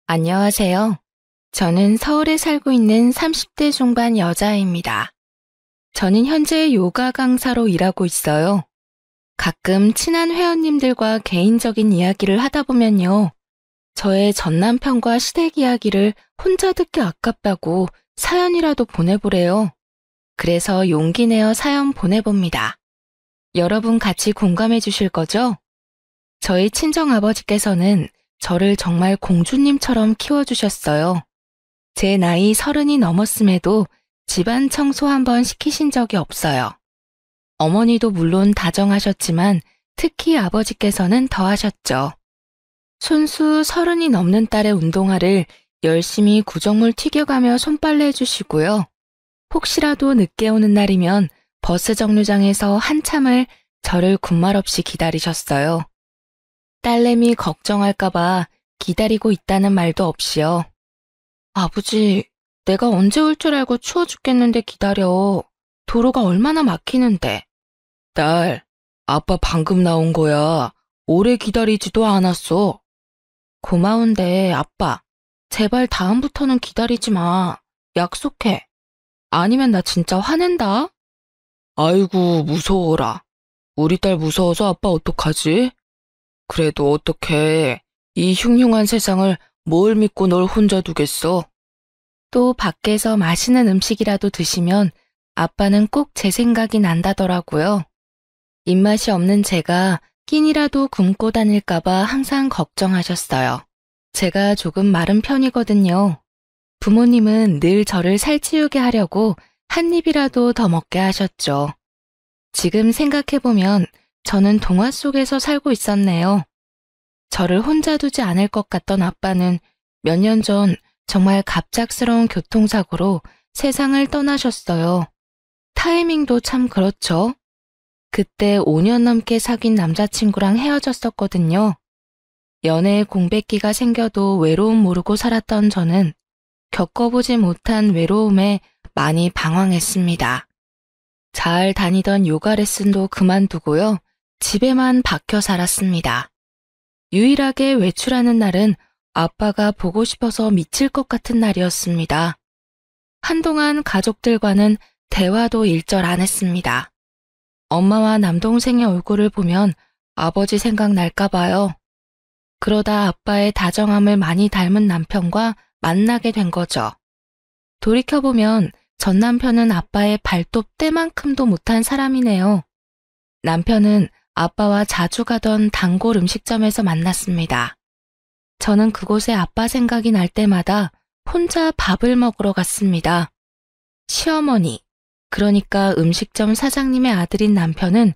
안녕하세요. 저는 서울에 살고 있는 30대 중반 여자입니다. 저는 현재 요가 강사로 일하고 있어요. 가끔 친한 회원님들과 개인적인 이야기를 하다 보면요. 저의 전남편과 시댁 이야기를 혼자 듣기 아깝다고 사연이라도 보내보래요. 그래서 용기 내어 사연 보내봅니다. 여러분 같이 공감해 주실 거죠? 저희 친정아버지께서는 저를 정말 공주님처럼 키워주셨어요. 제 나이 30이 넘었음에도 집안 청소 한번 시키신 적이 없어요. 어머니도 물론 다정하셨지만 특히 아버지께서는 더 하셨죠. 손수 30이 넘는 딸의 운동화를 열심히 구정물 튀겨가며 손빨래 해주시고요. 혹시라도 늦게 오는 날이면 버스 정류장에서 한참을 저를 군말 없이 기다리셨어요. 딸내미 걱정할까봐 기다리고 있다는 말도 없이요. 아버지, 내가 언제 올 줄 알고 추워 죽겠는데 기다려. 도로가 얼마나 막히는데. 딸, 아빠 방금 나온 거야. 오래 기다리지도 않았어. 고마운데 아빠, 제발 다음부터는 기다리지 마. 약속해. 아니면 나 진짜 화낸다. 아이고, 무서워라. 우리 딸 무서워서 아빠 어떡하지? 그래도 어떡해. 이 흉흉한 세상을 뭘 믿고 널 혼자 두겠어? 또 밖에서 맛있는 음식이라도 드시면 아빠는 꼭 제 생각이 난다더라고요. 입맛이 없는 제가 끼니라도 굶고 다닐까봐 항상 걱정하셨어요. 제가 조금 마른 편이거든요. 부모님은 늘 저를 살찌우게 하려고 한 입이라도 더 먹게 하셨죠. 지금 생각해보면 저는 동화 속에서 살고 있었네요. 저를 혼자 두지 않을 것 같던 아빠는 몇 년 전 정말 갑작스러운 교통사고로 세상을 떠나셨어요. 타이밍도 참 그렇죠. 그때 5년 넘게 사귄 남자친구랑 헤어졌었거든요. 연애에 공백기가 생겨도 외로움 모르고 살았던 저는 겪어보지 못한 외로움에 많이 방황했습니다. 잘 다니던 요가 레슨도 그만두고요. 집에만 박혀 살았습니다. 유일하게 외출하는 날은 아빠가 보고 싶어서 미칠 것 같은 날이었습니다. 한동안 가족들과는 대화도 일절 안 했습니다. 엄마와 남동생의 얼굴을 보면 아버지 생각날까 봐요. 그러다 아빠의 다정함을 많이 닮은 남편과 만나게 된 거죠. 돌이켜보면 전 남편은 아빠의 발톱 때만큼도 못한 사람이네요. 남편은 아빠와 자주 가던 단골 음식점에서 만났습니다. 저는 그곳에 아빠 생각이 날 때마다 혼자 밥을 먹으러 갔습니다. 시어머니, 그러니까 음식점 사장님의 아들인 남편은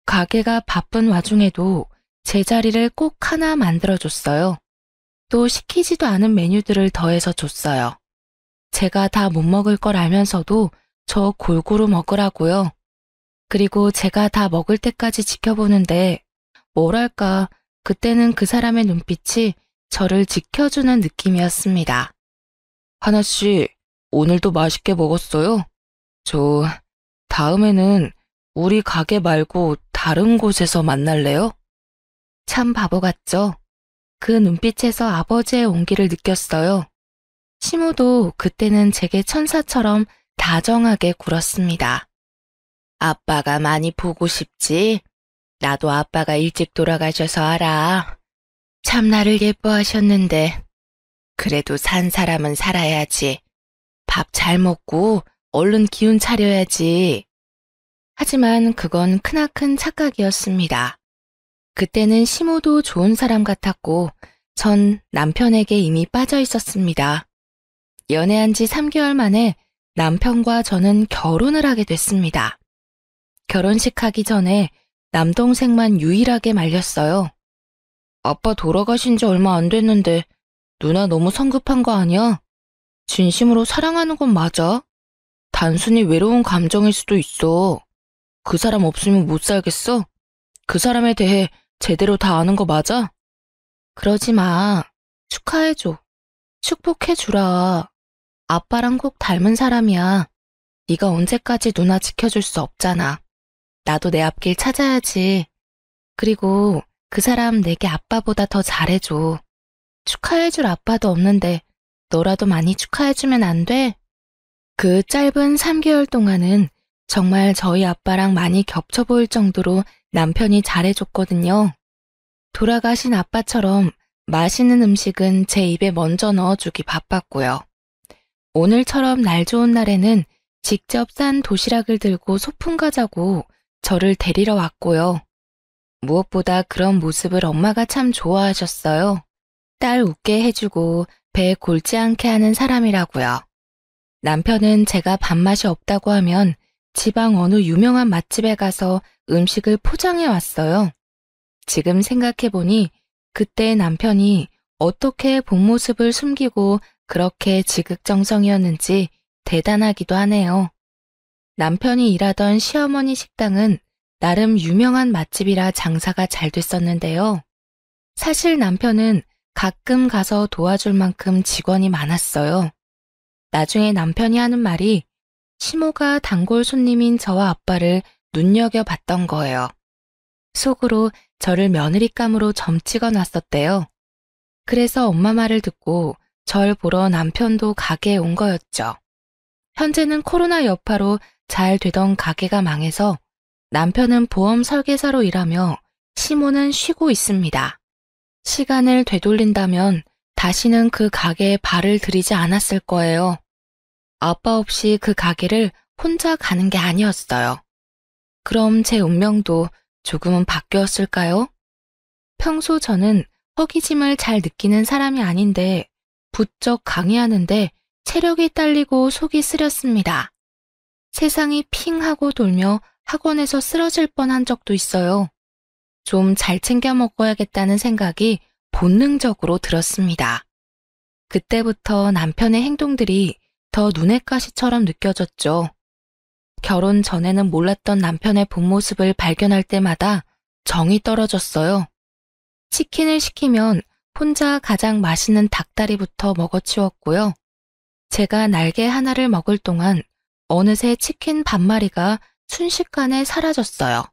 가게가 바쁜 와중에도 제 자리를 꼭 하나 만들어줬어요. 또 시키지도 않은 메뉴들을 더해서 줬어요. 제가 다 못 먹을 걸 알면서도 저 골고루 먹으라고요. 그리고 제가 다 먹을 때까지 지켜보는데 뭐랄까 그때는 그 사람의 눈빛이 저를 지켜주는 느낌이었습니다. 하나씨, 오늘도 맛있게 먹었어요? 다음에는 우리 가게 말고 다른 곳에서 만날래요? 참 바보 같죠? 그 눈빛에서 아버지의 온기를 느꼈어요. 시모도 그때는 제게 천사처럼 다정하게 굴었습니다. 아빠가 많이 보고 싶지? 나도 아빠가 일찍 돌아가셔서 알아. 참 나를 예뻐하셨는데. 그래도 산 사람은 살아야지. 밥 잘 먹고 얼른 기운 차려야지. 하지만 그건 크나큰 착각이었습니다. 그때는 시모도 좋은 사람 같았고 전 남편에게 이미 빠져 있었습니다. 연애한 지 3개월 만에 남편과 저는 결혼을 하게 됐습니다. 결혼식 하기 전에 남동생만 유일하게 말렸어요. 아빠 돌아가신 지 얼마 안 됐는데 누나 너무 성급한 거 아니야? 진심으로 사랑하는 건 맞아? 단순히 외로운 감정일 수도 있어. 그 사람 없으면 못 살겠어? 그 사람에 대해 제대로 다 아는 거 맞아? 그러지 마. 축하해줘. 축복해주라. 아빠랑 꼭 닮은 사람이야. 네가 언제까지 누나 지켜줄 수 없잖아. 나도 내 앞길 찾아야지. 그리고 그 사람 내게 아빠보다 더 잘해줘. 축하해줄 아빠도 없는데 너라도 많이 축하해주면 안 돼? 그 짧은 3개월 동안은 정말 저희 아빠랑 많이 겹쳐 보일 정도로 남편이 잘해줬거든요. 돌아가신 아빠처럼 맛있는 음식은 제 입에 먼저 넣어주기 바빴고요. 오늘처럼 날 좋은 날에는 직접 싼 도시락을 들고 소풍 가자고 저를 데리러 왔고요. 무엇보다 그런 모습을 엄마가 참 좋아하셨어요. 딸 웃게 해주고 배 골지 않게 하는 사람이라고요. 남편은 제가 밥맛이 없다고 하면 지방 어느 유명한 맛집에 가서 음식을 포장해 왔어요. 지금 생각해보니 그때 남편이 어떻게 본 모습을 숨기고 그렇게 지극정성이었는지 대단하기도 하네요. 남편이 일하던 시어머니 식당은 나름 유명한 맛집이라 장사가 잘 됐었는데요. 사실 남편은 가끔 가서 도와줄 만큼 직원이 많았어요. 나중에 남편이 하는 말이 시모가 단골 손님인 저와 아빠를 눈여겨봤던 거예요. 속으로 저를 며느리감으로 점 찍어놨었대요. 그래서 엄마 말을 듣고 절 보러 남편도 가게에 온 거였죠. 현재는 코로나 여파로 잘 되던 가게가 망해서 남편은 보험 설계사로 일하며 시모는 쉬고 있습니다. 시간을 되돌린다면 다시는 그 가게에 발을 들이지 않았을 거예요. 아빠 없이 그 가게를 혼자 가는 게 아니었어요. 그럼 제 운명도 조금은 바뀌었을까요? 평소 저는 허기짐을 잘 느끼는 사람이 아닌데 부쩍 강의하는데 체력이 딸리고 속이 쓰렸습니다. 세상이 핑 하고 돌며 학원에서 쓰러질 뻔한 적도 있어요. 좀 잘 챙겨 먹어야겠다는 생각이 본능적으로 들었습니다. 그때부터 남편의 행동들이 더 눈엣 가시처럼 느껴졌죠. 결혼 전에는 몰랐던 남편의 본 모습을 발견할 때마다 정이 떨어졌어요. 치킨을 시키면 혼자 가장 맛있는 닭다리부터 먹어치웠고요. 제가 날개 하나를 먹을 동안 어느새 치킨 반마리가 순식간에 사라졌어요.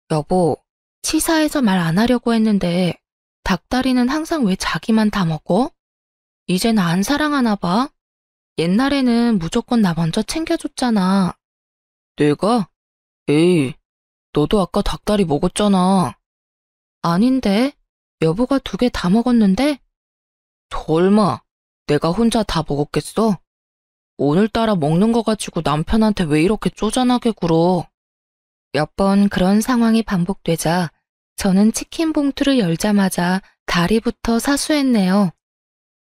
여보, 치사해서 말 안 하려고 했는데 닭다리는 항상 왜 자기만 다 먹어? 이제 나 안 사랑하나 봐. 옛날에는 무조건 나 먼저 챙겨줬잖아. 내가? 에이, 너도 아까 닭다리 먹었잖아. 아닌데, 여보가 2개 다 먹었는데? 설마, 내가 혼자 다 먹었겠어? 오늘따라 먹는 거 가지고 남편한테 왜 이렇게 쪼잔하게 굴어? 몇 번 그런 상황이 반복되자 저는 치킨 봉투를 열자마자 다리부터 사수했네요.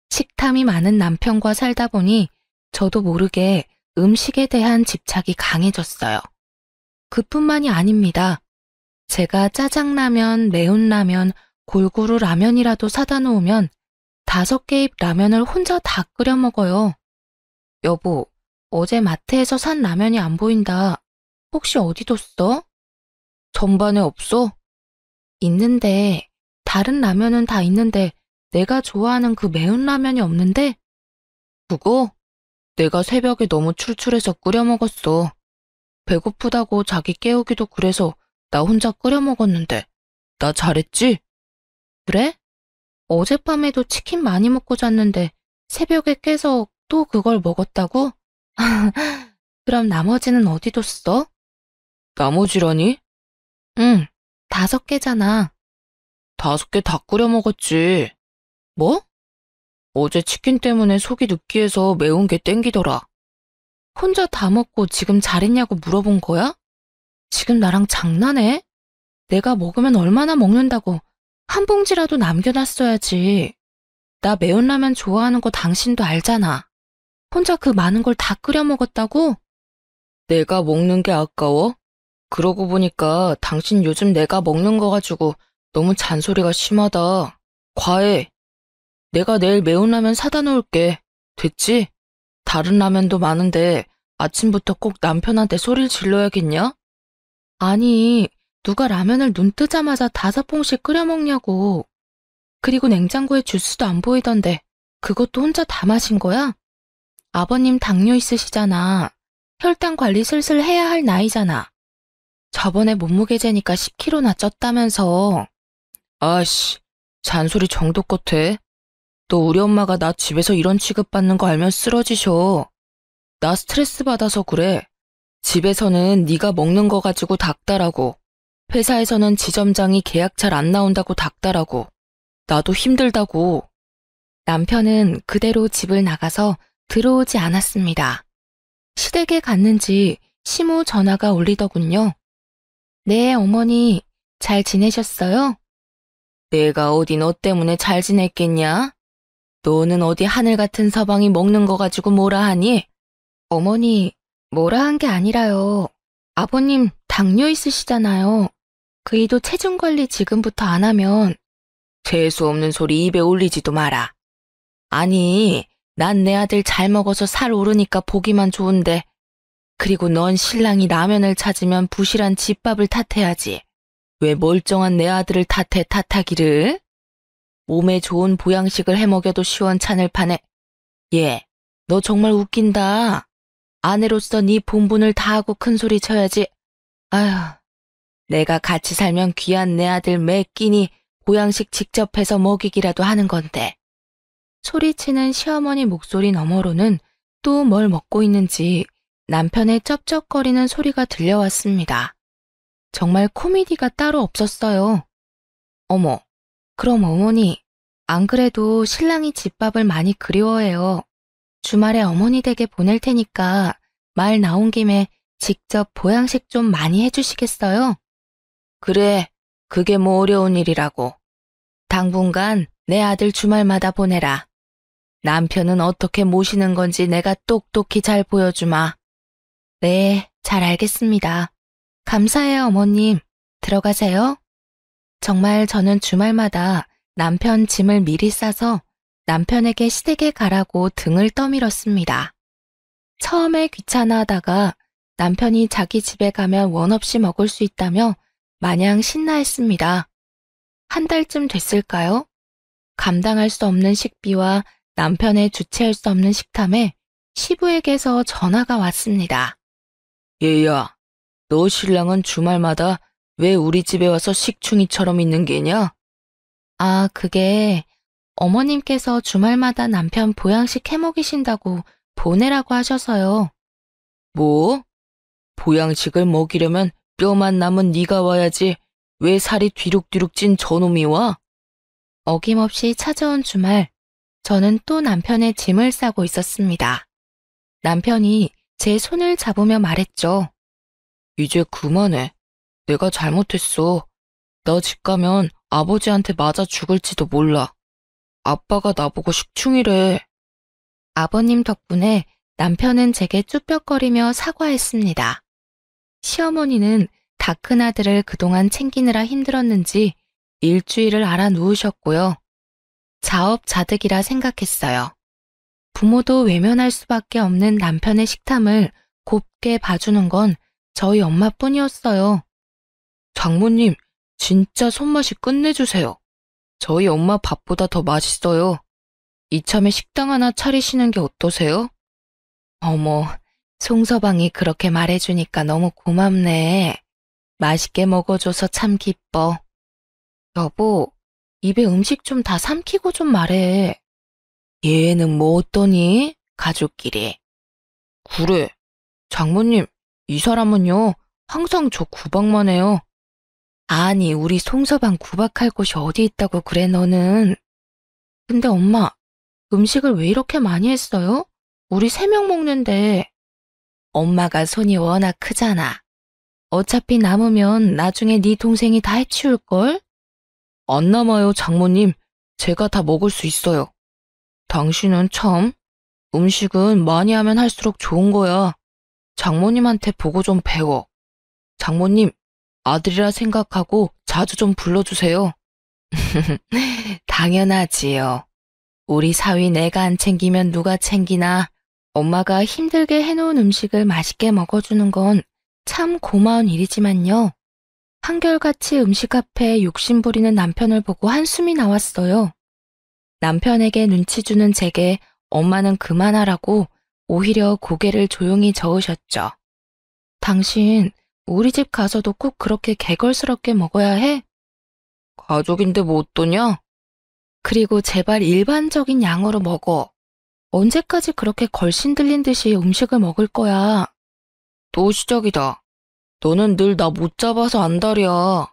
식탐이 많은 남편과 살다 보니 저도 모르게 음식에 대한 집착이 강해졌어요. 그뿐만이 아닙니다. 제가 짜장라면, 매운라면, 골고루 라면이라도 사다 놓으면 5개입 라면을 혼자 다 끓여 먹어요. 여보, 어제 마트에서 산 라면이 안 보인다. 혹시 어디 뒀어? 전반에 없어? 있는데, 다른 라면은 다 있는데 내가 좋아하는 그 매운 라면이 없는데? 그거? 내가 새벽에 너무 출출해서 끓여 먹었어. 배고프다고 자기 깨우기도 그래서 나 혼자 끓여 먹었는데. 나 잘했지? 그래? 어젯밤에도 치킨 많이 먹고 잤는데 새벽에 깨서 또 그걸 먹었다고? 그럼 나머지는 어디 뒀어? 나머지라니? 응, 5개잖아. 5개 다 끓여 먹었지. 뭐? 어제 치킨 때문에 속이 느끼해서 매운 게 땡기더라. 혼자 다 먹고 지금 잘했냐고 물어본 거야? 지금 나랑 장난해? 내가 먹으면 얼마나 먹는다고 한 봉지라도 남겨놨어야지. 나 매운 라면 좋아하는 거 당신도 알잖아. 혼자 그 많은 걸 다 끓여 먹었다고? 내가 먹는 게 아까워? 그러고 보니까 당신 요즘 내가 먹는 거 가지고 너무 잔소리가 심하다. 과해. 내가 내일 매운 라면 사다 놓을게. 됐지? 다른 라면도 많은데 아침부터 꼭 남편한테 소리를 질러야겠냐? 아니, 누가 라면을 눈 뜨자마자 5봉씩 끓여 먹냐고. 그리고 냉장고에 주스도 안 보이던데 그것도 혼자 다 마신 거야? 아버님 당뇨 있으시잖아. 혈당 관리 슬슬 해야 할 나이잖아. 저번에 몸무게 재니까 10kg나 쪘다면서. 아씨, 잔소리 정도껏 해. 또 우리 엄마가 나 집에서 이런 취급받는 거 알면 쓰러지셔. 나 스트레스 받아서 그래. 집에서는 네가 먹는 거 가지고 닥달하고, 회사에서는 지점장이 계약 잘 안 나온다고 닥달하고, 나도 힘들다고. 남편은 그대로 집을 나가서 들어오지 않았습니다. 시댁에 갔는지 시모 전화가 울리더군요. 네, 어머니, 잘 지내셨어요? 내가 어디 너 때문에 잘 지냈겠냐? 너는 어디 하늘 같은 서방이 먹는 거 가지고 뭐라 하니? 어머니, 뭐라 한 게 아니라요. 아버님 당뇨 있으시잖아요. 그이도 체중 관리 지금부터 안 하면 재수 없는 소리 입에 올리지도 마라. 아니, 난 내 아들 잘 먹어서 살 오르니까 보기만 좋은데, 그리고 넌 신랑이 라면을 찾으면 부실한 집밥을 탓해야지. 왜 멀쩡한 내 아들을 탓하기를? 몸에 좋은 보양식을 해먹여도 시원찮을 판에. 얘, 너 정말 웃긴다. 아내로서 네 본분을 다하고 큰소리 쳐야지. 아휴, 내가 같이 살면 귀한 내 아들 매 끼니 보양식 직접 해서 먹이기라도 하는 건데. 소리치는 시어머니 목소리 너머로는 또 뭘 먹고 있는지 남편의 쩝쩝거리는 소리가 들려왔습니다. 정말 코미디가 따로 없었어요. 어머, 그럼 어머니, 안 그래도 신랑이 집밥을 많이 그리워해요. 주말에 어머니 댁에 보낼 테니까 말 나온 김에 직접 보양식 좀 많이 해주시겠어요? 그래, 그게 뭐 어려운 일이라고. 당분간 내 아들 주말마다 보내라. 남편은 어떻게 모시는 건지 내가 똑똑히 잘 보여주마. 네, 잘 알겠습니다. 감사해요, 어머님. 들어가세요. 정말 저는 주말마다 남편 짐을 미리 싸서 남편에게 시댁에 가라고 등을 떠밀었습니다. 처음에 귀찮아하다가 남편이 자기 집에 가면 원 없이 먹을 수 있다며 마냥 신나했습니다. 한 달쯤 됐을까요? 감당할 수 없는 식비와 남편의 주체할 수 없는 식탐에 시부에게서 전화가 왔습니다. 얘야, 너 신랑은 주말마다 왜 우리 집에 와서 식충이처럼 있는 게냐? 아, 그게 어머님께서 주말마다 남편 보양식 해먹이신다고 보내라고 하셔서요. 뭐? 보양식을 먹이려면 뼈만 남은 네가 와야지 왜 살이 뒤룩뒤룩 찐 저놈이 와? 어김없이 찾아온 주말, 저는 또 남편의 짐을 싸고 있었습니다. 남편이 제 손을 잡으며 말했죠. 이제 그만해. 내가 잘못했어. 나 집 가면 아버지한테 맞아 죽을지도 몰라. 아빠가 나보고 식충이래. 아버님 덕분에 남편은 제게 쭈뼛거리며 사과했습니다. 시어머니는 다 큰 아들을 그동안 챙기느라 힘들었는지 일주일을 알아 누우셨고요. 자업자득이라 생각했어요. 부모도 외면할 수밖에 없는 남편의 식탐을 곱게 봐주는 건 저희 엄마뿐이었어요. 장모님, 진짜 손맛이 끝내주세요. 저희 엄마 밥보다 더 맛있어요. 이참에 식당 하나 차리시는 게 어떠세요? 어머, 송서방이 그렇게 말해주니까 너무 고맙네. 맛있게 먹어줘서 참 기뻐. 여보, 입에 음식 좀 다 삼키고 좀 말해. 얘는 뭐 어떠니? 가족끼리. 그래. 장모님, 이 사람은요, 항상 저 구박만 해요. 아니, 우리 송서방 구박할 곳이 어디 있다고 그래, 너는. 근데 엄마, 음식을 왜 이렇게 많이 했어요? 우리 3명 먹는데. 엄마가 손이 워낙 크잖아. 어차피 남으면 나중에 네 동생이 다 해치울걸? 안 남아요, 장모님. 제가 다 먹을 수 있어요. 당신은 참, 음식은 많이 하면 할수록 좋은 거야. 장모님한테 보고 좀 배워. 장모님, 아들이라 생각하고 자주 좀 불러주세요. 당연하지요. 우리 사위 내가 안 챙기면 누가 챙기나. 엄마가 힘들게 해놓은 음식을 맛있게 먹어주는 건 참 고마운 일이지만요. 한결같이 음식 앞에 욕심 부리는 남편을 보고 한숨이 나왔어요. 남편에게 눈치 주는 제게 엄마는 그만하라고 오히려 고개를 조용히 저으셨죠. 당신 우리 집 가서도 꼭 그렇게 개걸스럽게 먹어야 해? 가족인데 뭐 어떠냐? 그리고 제발 일반적인 양으로 먹어. 언제까지 그렇게 걸신 들린 듯이 음식을 먹을 거야? 또 시작이다. 너는 늘 나 못 잡아서 안달이야.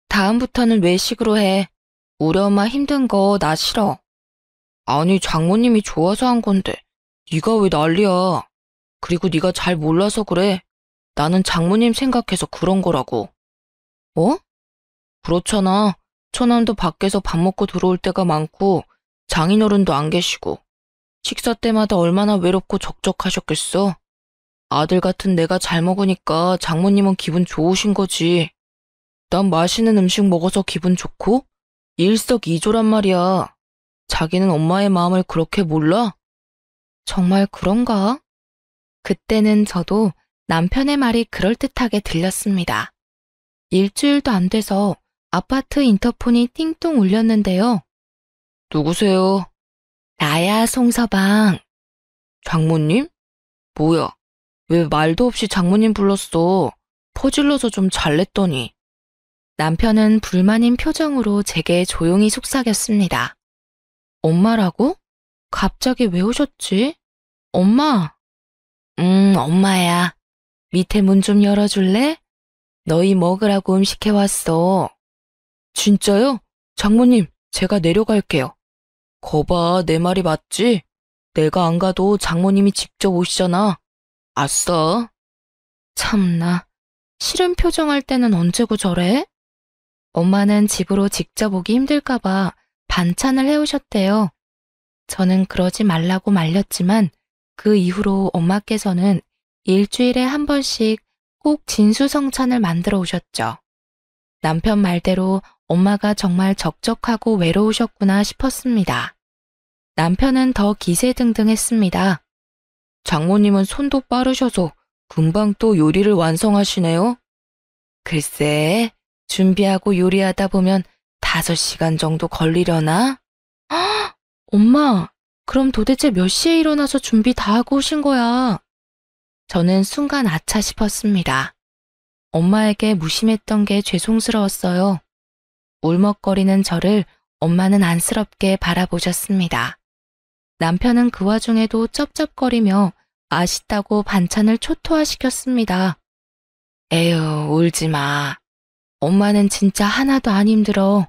다음부터는 외식으로 해. 우리 엄마 힘든 거 나 싫어. 아니, 장모님이 좋아서 한 건데 네가 왜 난리야. 그리고 네가 잘 몰라서 그래. 나는 장모님 생각해서 그런 거라고. 뭐? 그렇잖아. 처남도 밖에서 밥 먹고 들어올 때가 많고 장인어른도 안 계시고 식사 때마다 얼마나 외롭고 적적하셨겠어. 아들 같은 내가 잘 먹으니까 장모님은 기분 좋으신 거지. 난 맛있는 음식 먹어서 기분 좋고 일석이조란 말이야. 자기는 엄마의 마음을 그렇게 몰라? 정말 그런가? 그때는 저도 남편의 말이 그럴듯하게 들렸습니다. 일주일도 안 돼서 아파트 인터폰이 띵동 울렸는데요. 누구세요? 나야, 송서방. 장모님? 뭐야? 왜 말도 없이 장모님 불렀어? 퍼질러서 좀 잘냈더니. 남편은 불만인 표정으로 제게 조용히 속삭였습니다. 엄마라고? 갑자기 왜 오셨지? 엄마? 엄마야. 밑에 문 좀 열어줄래? 너희 먹으라고 음식 해왔어. 진짜요? 장모님, 제가 내려갈게요. 거봐, 내 말이 맞지? 내가 안 가도 장모님이 직접 오시잖아. 아싸. 참나, 싫은 표정할 때는 언제고 저래? 엄마는 집으로 직접 오기 힘들까봐 반찬을 해오셨대요. 저는 그러지 말라고 말렸지만 그 이후로 엄마께서는 일주일에 한 번씩 꼭 진수성찬을 만들어 오셨죠. 남편 말대로 엄마가 정말 적적하고 외로우셨구나 싶었습니다. 남편은 더 기세등등했습니다. 장모님은 손도 빠르셔서 금방 또 요리를 완성하시네요. 글쎄, 준비하고 요리하다 보면 5시간 정도 걸리려나? 헉! 엄마, 그럼 도대체 몇 시에 일어나서 준비 다 하고 오신 거야? 저는 순간 아차 싶었습니다. 엄마에게 무심했던 게 죄송스러웠어요. 울먹거리는 저를 엄마는 안쓰럽게 바라보셨습니다. 남편은 그 와중에도 쩝쩝거리며 맛있다고 반찬을 초토화시켰습니다. 에휴, 울지 마. 엄마는 진짜 하나도 안 힘들어.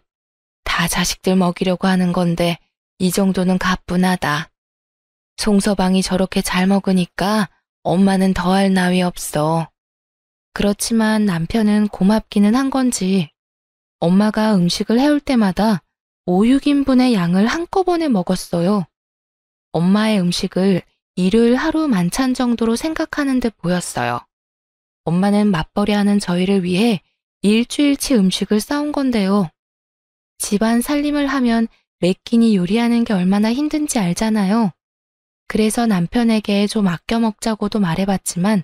다 자식들 먹이려고 하는 건데 이 정도는 가뿐하다. 송서방이 저렇게 잘 먹으니까 엄마는 더할 나위 없어. 그렇지만 남편은 고맙기는 한 건지 엄마가 음식을 해올 때마다 5, 6인분의 양을 한꺼번에 먹었어요. 엄마의 음식을 일요일 하루 만찬 정도로 생각하는 듯 보였어요. 엄마는 맞벌이하는 저희를 위해 일주일치 음식을 싸온 건데요. 집안 살림을 하면 매 끼니 요리하는 게 얼마나 힘든지 알잖아요. 그래서 남편에게 좀 아껴 먹자고도 말해봤지만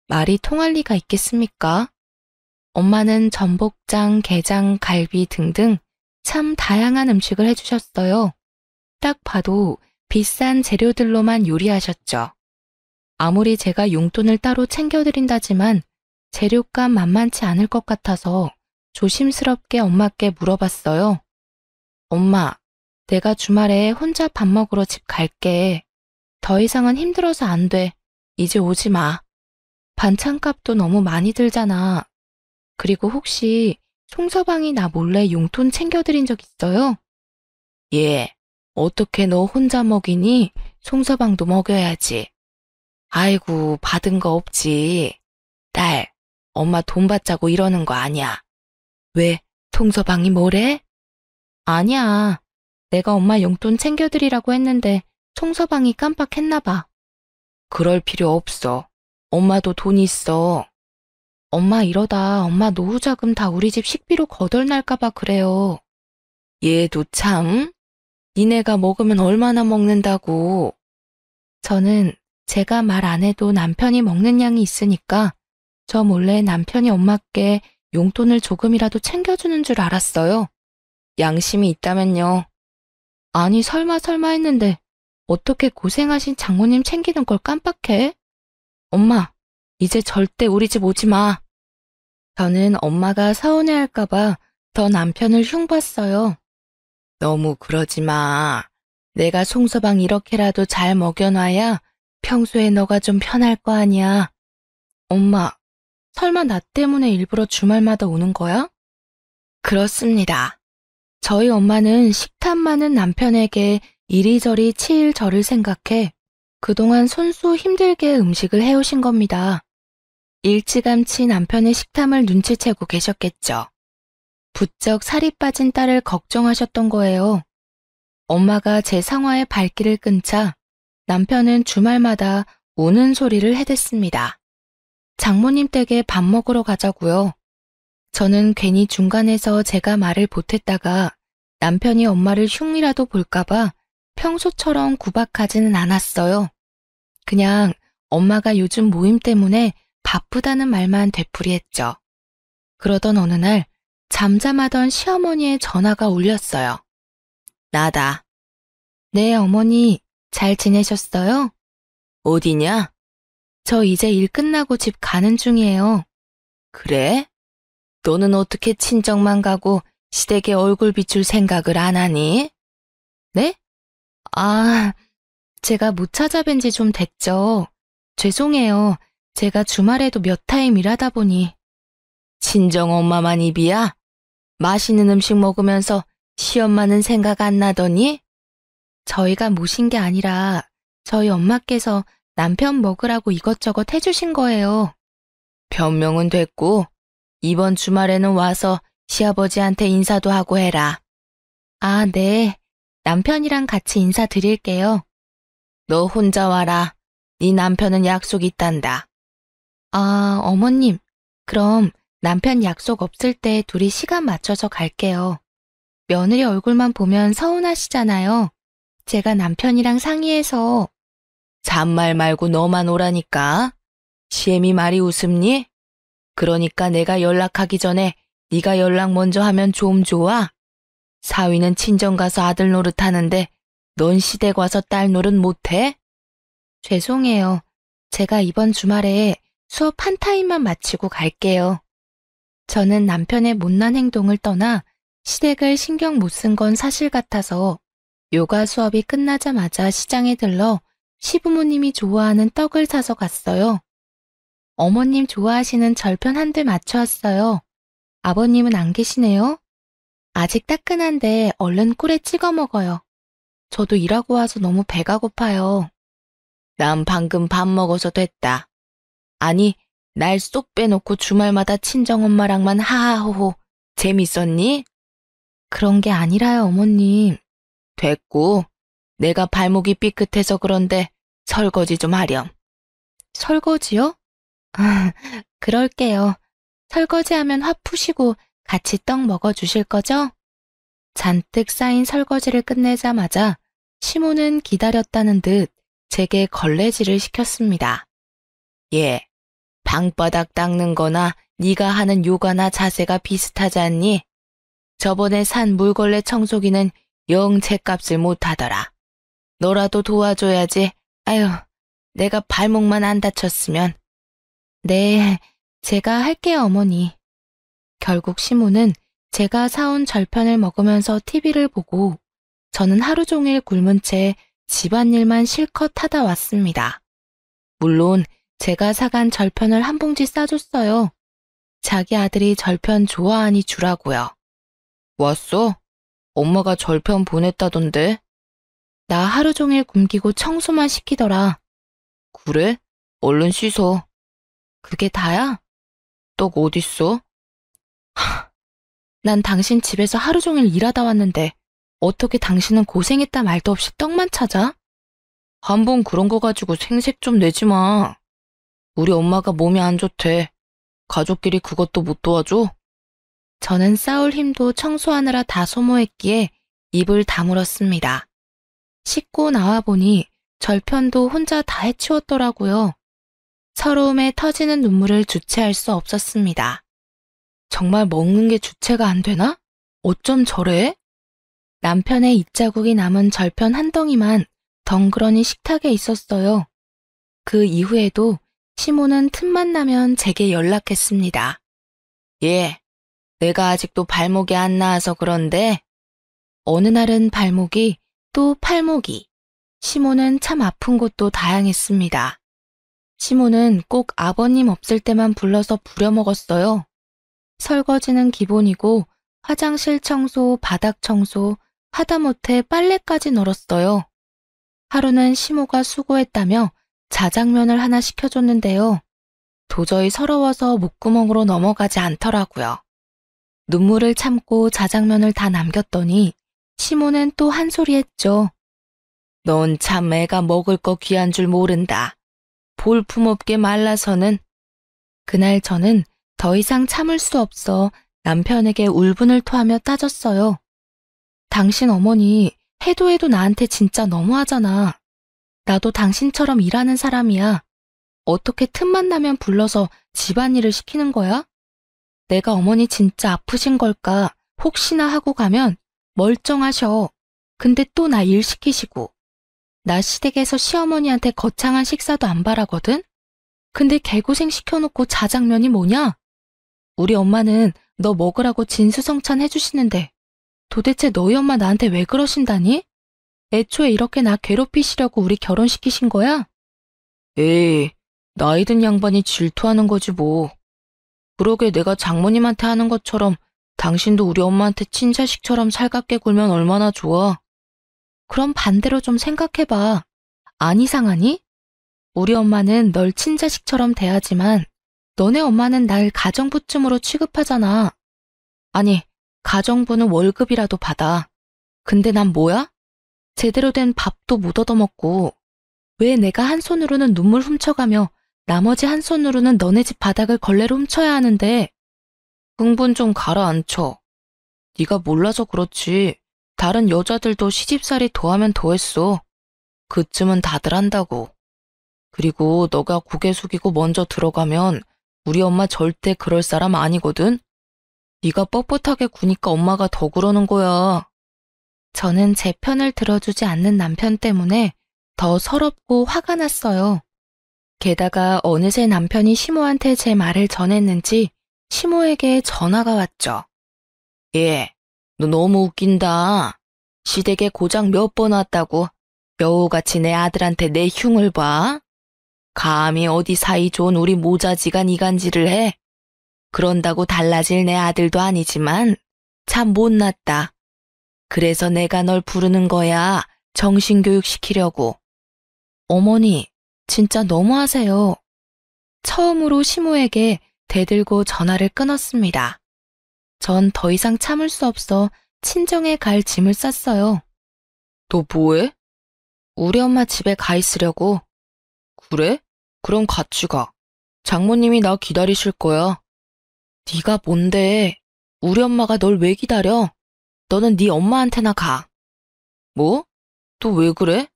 말이 통할 리가 있겠습니까? 엄마는 전복장, 게장, 갈비 등등 참 다양한 음식을 해주셨어요. 딱 봐도 비싼 재료들로만 요리하셨죠. 아무리 제가 용돈을 따로 챙겨드린다지만 재료값 만만치 않을 것 같아서 조심스럽게 엄마께 물어봤어요. 엄마, 내가 주말에 혼자 밥 먹으러 집 갈게. 더 이상은 힘들어서 안 돼. 이제 오지 마. 반찬값도 너무 많이 들잖아. 그리고 혹시 송서방이 나 몰래 용돈 챙겨드린 적 있어요? 예. 어떻게 너 혼자 먹이니? 송서방도 먹여야지. 아이고, 받은 거 없지. 딸, 엄마 돈 받자고 이러는 거 아니야. 왜? 송서방이 뭐래? 아니야. 내가 엄마 용돈 챙겨드리라고 했는데 송서방이 깜빡했나 봐. 그럴 필요 없어. 엄마도 돈 있어. 엄마 이러다 엄마 노후자금 다 우리 집 식비로 거덜날까 봐 그래요. 얘도 참. 니네가 먹으면 얼마나 먹는다고. 저는 제가 말 안 해도 남편이 먹는 양이 있으니까 저 몰래 남편이 엄마께 용돈을 조금이라도 챙겨주는 줄 알았어요. 양심이 있다면요. 아니 설마 했는데 어떻게 고생하신 장모님 챙기는 걸 깜빡해? 엄마, 이제 절대 우리 집 오지 마. 저는 엄마가 서운해할까 봐 더 남편을 흉봤어요. 너무 그러지 마. 내가 송서방 이렇게라도 잘 먹여놔야 평소에 너가 좀 편할 거 아니야. 엄마, 설마 나 때문에 일부러 주말마다 오는 거야? 그렇습니다. 저희 엄마는 식탐 많은 남편에게 이리저리 치일 저를 생각해 그동안 손수 힘들게 음식을 해오신 겁니다. 일찌감치 남편의 식탐을 눈치채고 계셨겠죠. 부쩍 살이 빠진 딸을 걱정하셨던 거예요. 엄마가 제 상화에 발길을 끈차 남편은 주말마다 우는 소리를 해댔습니다. 장모님 댁에 밥 먹으러 가자고요. 저는 괜히 중간에서 제가 말을 보탰다가 남편이 엄마를 흉이라도 볼까봐 평소처럼 구박하지는 않았어요. 그냥 엄마가 요즘 모임 때문에 바쁘다는 말만 되풀이했죠. 그러던 어느 날 잠잠하던 시어머니의 전화가 울렸어요. 나다. 네, 어머니, 잘 지내셨어요? 어디냐? 저 이제 일 끝나고 집 가는 중이에요. 그래? 너는 어떻게 친정만 가고 시댁에 얼굴 비출 생각을 안 하니? 네? 아, 제가 못 찾아뵌 지 좀 됐죠. 죄송해요. 제가 주말에도 몇 타임 일하다 보니. 친정 엄마만 입이야? 맛있는 음식 먹으면서 시엄마는 생각 안 나더니? 저희가 모신 게 아니라 저희 엄마께서 남편 먹으라고 이것저것 해주신 거예요. 변명은 됐고 이번 주말에는 와서 시아버지한테 인사도 하고 해라. 아, 네. 남편이랑 같이 인사드릴게요. 너 혼자 와라. 네 남편은 약속 있단다. 아, 어머님. 그럼 남편 약속 없을 때 둘이 시간 맞춰서 갈게요. 며느리 얼굴만 보면 서운하시잖아요. 제가 남편이랑 상의해서. 잔말 말고 너만 오라니까. 시애미 말이 웃음니? 그러니까 내가 연락하기 전에 네가 연락 먼저 하면 좀 좋아? 사위는 친정 가서 아들 노릇하는데 넌 시댁 와서 딸 노릇 못해? 죄송해요. 제가 이번 주말에 수업 한 타임만 마치고 갈게요. 저는 남편의 못난 행동을 떠나 시댁을 신경 못 쓴 건 사실 같아서 요가 수업이 끝나자마자 시장에 들러 시부모님이 좋아하는 떡을 사서 갔어요. 어머님 좋아하시는 절편 한 대 맞춰왔어요. 아버님은 안 계시네요. 아직 따끈한데 얼른 꿀에 찍어 먹어요. 저도 일하고 와서 너무 배가 고파요. 난 방금 밥 먹어서 됐다. 아니, 날 쏙 빼놓고 주말마다 친정엄마랑만 하하호호 재밌었니? 그런 게 아니라요, 어머님. 됐고, 내가 발목이 삐끗해서 그런데 설거지 좀 하렴. 설거지요? 그럴게요. 설거지하면 화 푸시고 같이 떡 먹어주실 거죠? 잔뜩 쌓인 설거지를 끝내자마자 시모는 기다렸다는 듯 제게 걸레질을 시켰습니다. 예, 방바닥 닦는 거나 네가 하는 요가나 자세가 비슷하지 않니? 저번에 산 물걸레 청소기는 영 제값을 못하더라. 너라도 도와줘야지. 아유, 내가 발목만 안 다쳤으면. 네, 제가 할게요, 어머니. 결국 시모는 제가 사온 절편을 먹으면서 TV를 보고 저는 하루 종일 굶은 채 집안일만 실컷 하다 왔습니다. 물론 제가 사간 절편을 한 봉지 싸줬어요. 자기 아들이 절편 좋아하니 주라고요. 왔어? 엄마가 절편 보냈다던데. 나 하루 종일 굶기고 청소만 시키더라. 그래? 얼른 씻어. 그게 다야? 떡 어딨어? 난 당신 집에서 하루 종일 일하다 왔는데 어떻게 당신은 고생했다 말도 없이 떡만 찾아? 한 번 그런 거 가지고 생색 좀 내지 마. 우리 엄마가 몸이 안 좋대. 가족끼리 그것도 못 도와줘? 저는 싸울 힘도 청소하느라 다 소모했기에 입을 다물었습니다. 씻고 나와보니 절편도 혼자 다 해치웠더라고요. 서러움에 터지는 눈물을 주체할 수 없었습니다. 정말 먹는 게 주체가 안 되나? 어쩜 저래? 남편의 입자국이 남은 절편 한 덩이만 덩그러니 식탁에 있었어요. 그 이후에도 시모는 틈만 나면 제게 연락했습니다. 예, 내가 아직도 발목이 안 나아서 그런데 어느 날은 발목이, 또 팔목이, 시모는 참 아픈 곳도 다양했습니다. 시모는 꼭 아버님 없을 때만 불러서 부려먹었어요. 설거지는 기본이고 화장실 청소, 바닥 청소, 하다못해 빨래까지 널었어요. 하루는 시모가 수고했다며 자장면을 하나 시켜줬는데요. 도저히 서러워서 목구멍으로 넘어가지 않더라고요. 눈물을 참고 자장면을 다 남겼더니 시모는 또 한 소리 했죠. 넌 참 애가 먹을 거 귀한 줄 모른다. 볼품없게 말라서는. 그날 저는 더 이상 참을 수 없어 남편에게 울분을 토하며 따졌어요. 당신 어머니 해도 해도 나한테 진짜 너무하잖아. 나도 당신처럼 일하는 사람이야. 어떻게 틈만 나면 불러서 집안일을 시키는 거야? 내가 어머니 진짜 아프신 걸까 혹시나 하고 가면 멀쩡하셔. 근데 또 나 일 시키시고. 나 시댁에서 시어머니한테 거창한 식사도 안 바라거든? 근데 개고생 시켜놓고 자장면이 뭐냐? 우리 엄마는 너 먹으라고 진수성찬 해주시는데 도대체 너희 엄마 나한테 왜 그러신다니? 애초에 이렇게 나 괴롭히시려고 우리 결혼시키신 거야? 에이, 나이 든 양반이 질투하는 거지 뭐. 그러게 내가 장모님한테 하는 것처럼 당신도 우리 엄마한테 친자식처럼 살갑게 굴면 얼마나 좋아. 그럼 반대로 좀 생각해봐. 안 이상하니? 우리 엄마는 널 친자식처럼 대하지만 너네 엄마는 날 가정부쯤으로 취급하잖아. 아니, 가정부는 월급이라도 받아. 근데 난 뭐야? 제대로 된 밥도 못 얻어먹고 왜 내가 한 손으로는 눈물 훔쳐가며 나머지 한 손으로는 너네 집 바닥을 걸레로 훔쳐야 하는데. 흥분 좀 가라앉혀. 네가 몰라서 그렇지. 다른 여자들도 시집살이 더하면 더했어. 그쯤은 다들 한다고. 그리고 너가 고개 숙이고 먼저 들어가면 우리 엄마 절대 그럴 사람 아니거든. 네가 뻣뻣하게 구니까 엄마가 더 그러는 거야. 저는 제 편을 들어주지 않는 남편 때문에 더 서럽고 화가 났어요. 게다가 어느새 남편이 시모한테 제 말을 전했는지 시모에게 전화가 왔죠. 예, 너 너무 웃긴다. 시댁에 고장 몇 번 왔다고 여우같이 내 아들한테 내 흉을 봐. 감히 어디 사이 좋은 우리 모자지간 이간질을 해. 그런다고 달라질 내 아들도 아니지만 참 못났다. 그래서 내가 널 부르는 거야. 정신교육 시키려고. 어머니, 진짜 너무하세요. 처음으로 시모에게 대들고 전화를 끊었습니다. 전 더 이상 참을 수 없어 친정에 갈 짐을 쌌어요. 너 뭐해? 우리 엄마 집에 가 있으려고. 그래? 그럼 같이 가. 장모님이 나 기다리실 거야. 네가 뭔데? 우리 엄마가 널 왜 기다려? 너는 네 엄마한테나 가. 뭐? 또 왜 그래?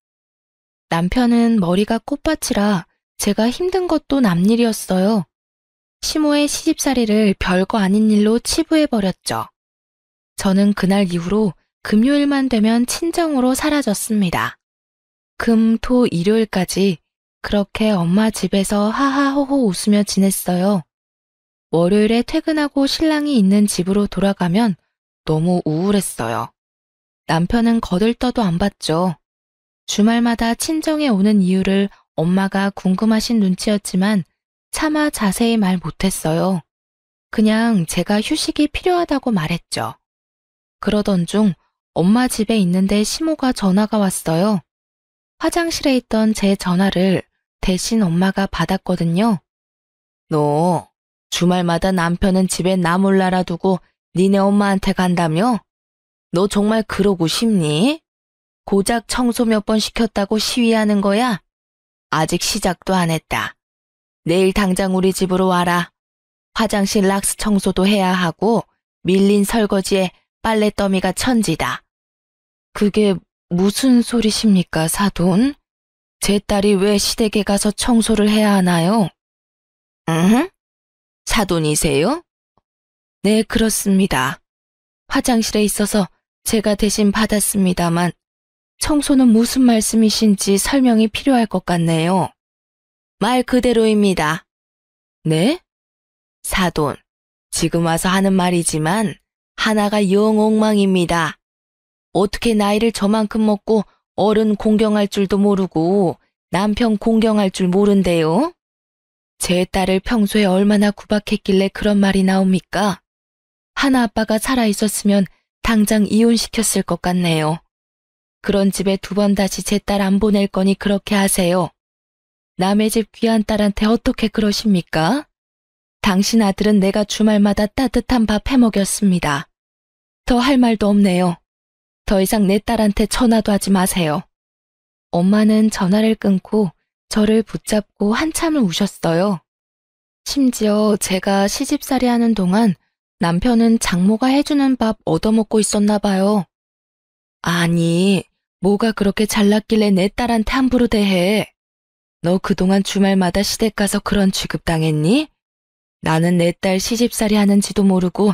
남편은 머리가 꽃밭이라 제가 힘든 것도 남일이었어요. 시모의 시집살이를 별거 아닌 일로 치부해버렸죠. 저는 그날 이후로 금요일만 되면 친정으로 사라졌습니다. 금, 토, 일요일까지 그렇게 엄마 집에서 하하호호 웃으며 지냈어요. 월요일에 퇴근하고 신랑이 있는 집으로 돌아가면 너무 우울했어요. 남편은 거들떠도 안 봤죠. 주말마다 친정에 오는 이유를 엄마가 궁금하신 눈치였지만 차마 자세히 말 못했어요. 그냥 제가 휴식이 필요하다고 말했죠. 그러던 중 엄마 집에 있는데 시모가 전화가 왔어요. 화장실에 있던 제 전화를 대신 엄마가 받았거든요. 너 주말마다 남편은 집에 나 몰라라 두고 니네 엄마한테 간다며? 너 정말 그러고 싶니? 고작 청소 몇 번 시켰다고 시위하는 거야? 아직 시작도 안 했다. 내일 당장 우리 집으로 와라. 화장실 락스 청소도 해야 하고 밀린 설거지에 빨래 더미가 천지다. 그게 무슨 소리십니까, 사돈? 제 딸이 왜 시댁에 가서 청소를 해야 하나요? 응? 사돈이세요? 네, 그렇습니다. 화장실에 있어서 제가 대신 받았습니다만 청소는 무슨 말씀이신지 설명이 필요할 것 같네요. 말 그대로입니다. 네? 사돈, 지금 와서 하는 말이지만 하나가 영 엉망입니다. 어떻게 나이를 저만큼 먹고 어른 공경할 줄도 모르고 남편 공경할 줄 모른대요? 제 딸을 평소에 얼마나 구박했길래 그런 말이 나옵니까? 하나 아빠가 살아있었으면 당장 이혼시켰을 것 같네요. 그런 집에 두 번 다시 제 딸 안 보낼 거니 그렇게 하세요. 남의 집 귀한 딸한테 어떻게 그러십니까? 당신 아들은 내가 주말마다 따뜻한 밥 해먹였습니다. 더 할 말도 없네요. 더 이상 내 딸한테 전화도 하지 마세요. 엄마는 전화를 끊고 저를 붙잡고 한참을 우셨어요. 심지어 제가 시집살이 하는 동안 남편은 장모가 해주는 밥 얻어먹고 있었나 봐요. 아니, 뭐가 그렇게 잘났길래 내 딸한테 함부로 대해? 너 그동안 주말마다 시댁 가서 그런 취급당했니? 나는 내 딸 시집살이 하는지도 모르고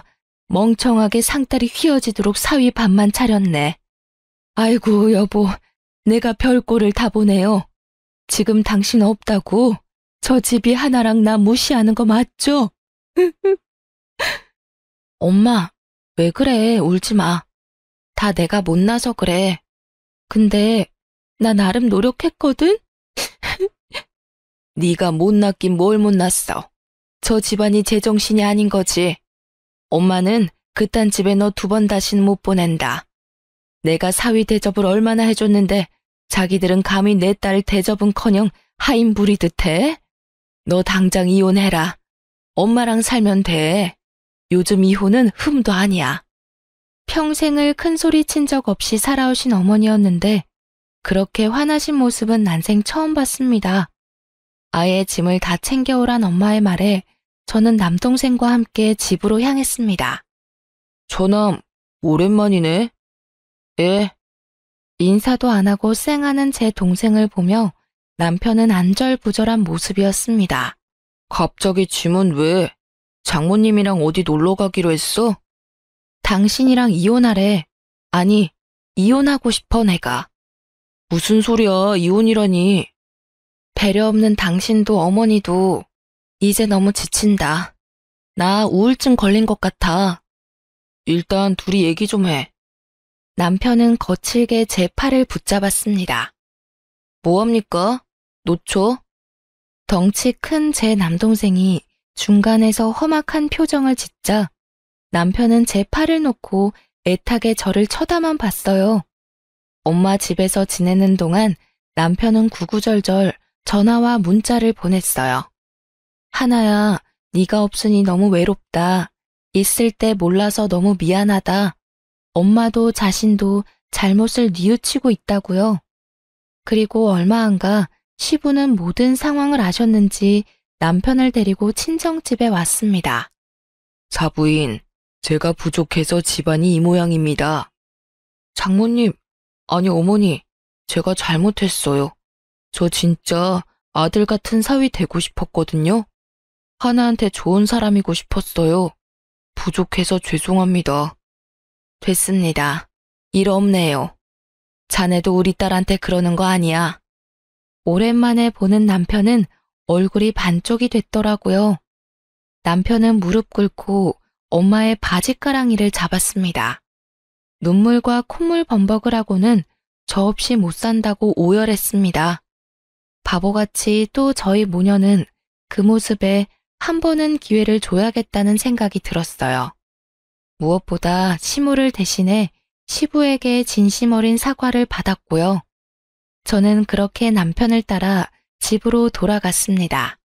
멍청하게 상다리 휘어지도록 사위 밥만 차렸네. 아이고 여보, 내가 별꼴을 다 보네요. 지금 당신 없다고 저 집이 하나랑 나 무시하는 거 맞죠? 엄마, 왜 그래? 울지 마. 다 내가 못나서 그래. 근데 나 나름 노력했거든? 네가 못났긴 뭘 못났어. 저 집안이 제정신이 아닌 거지. 엄마는 그딴 집에 너 두 번 다시는 못 보낸다. 내가 사위 대접을 얼마나 해줬는데 자기들은 감히 내 딸 대접은커녕 하인 부리듯 해? 너 당장 이혼해라. 엄마랑 살면 돼. 요즘 이혼은 흠도 아니야. 평생을 큰 소리 친 적 없이 살아오신 어머니였는데 그렇게 화나신 모습은 난생 처음 봤습니다. 아예 짐을 다 챙겨오란 엄마의 말에 저는 남동생과 함께 집으로 향했습니다. 저남, 오랜만이네. 예. 인사도 안 하고 쌩하는 제 동생을 보며 남편은 안절부절한 모습이었습니다. 갑자기 짐은 왜? 장모님이랑 어디 놀러 가기로 했어? 당신이랑 이혼하래. 아니, 이혼하고 싶어 내가. 무슨 소리야, 이혼이라니. 배려 없는 당신도 어머니도 이제 너무 지친다. 나 우울증 걸린 것 같아. 일단 둘이 얘기 좀 해. 남편은 거칠게 제 팔을 붙잡았습니다. 뭐합니까? 놓쳐? 덩치 큰 제 남동생이 중간에서 험악한 표정을 짓자 남편은 제 팔을 놓고 애타게 저를 쳐다만 봤어요. 엄마 집에서 지내는 동안 남편은 구구절절 전화와 문자를 보냈어요. 하나야, 네가 없으니 너무 외롭다. 있을 때 몰라서 너무 미안하다. 엄마도 자신도 잘못을 뉘우치고 있다고요. 그리고 얼마 안 가 시부는 모든 상황을 아셨는지 남편을 데리고 친정집에 왔습니다. 사부인, 제가 부족해서 집안이 이 모양입니다. 장모님, 아니 어머니, 제가 잘못했어요. 저 진짜 아들 같은 사위 되고 싶었거든요. 하나한테 좋은 사람이고 싶었어요. 부족해서 죄송합니다. 됐습니다. 일 없네요. 자네도 우리 딸한테 그러는 거 아니야. 오랜만에 보는 남편은 얼굴이 반쪽이 됐더라고요. 남편은 무릎 꿇고 엄마의 바지가랑이를 잡았습니다. 눈물과 콧물 범벅을 하고는 저 없이 못 산다고 오열했습니다. 바보같이 또 저희 모녀는 그 모습에 한 번은 기회를 줘야겠다는 생각이 들었어요. 무엇보다 시무를 대신해 시부에게 진심 어린 사과를 받았고요. 저는 그렇게 남편을 따라 집으로 돌아갔습니다.